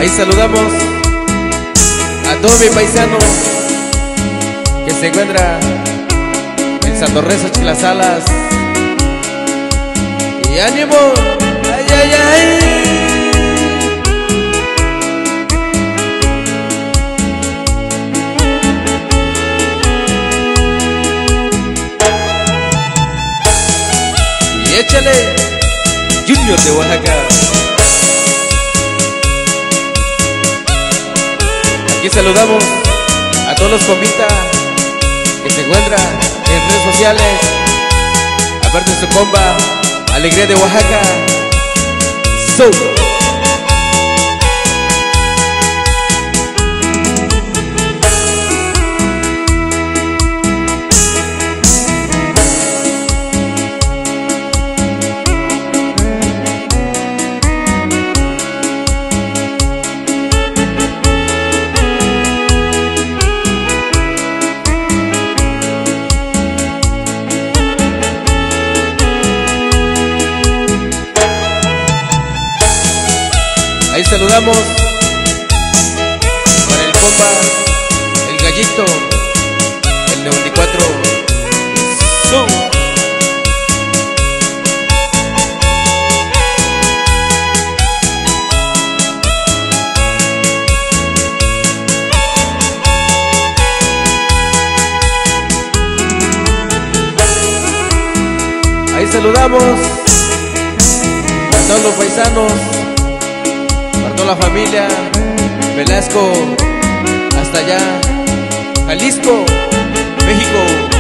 Ahí saludamos a todo mi paisano que se encuentra en Santorrezo, Chilasalas. Y ánimo, ay, ay, ay. Y échale, Junior de Oaxaca. Aquí saludamos a todos los compitas que se encuentran en redes sociales. Aparte de su compa, Alegría de Oaxaca. Ahí saludamos para el compa, el gallito, el 94. Ahí saludamos a todos los paisanos, para toda la familia Velasco, hasta allá, Jalisco, México.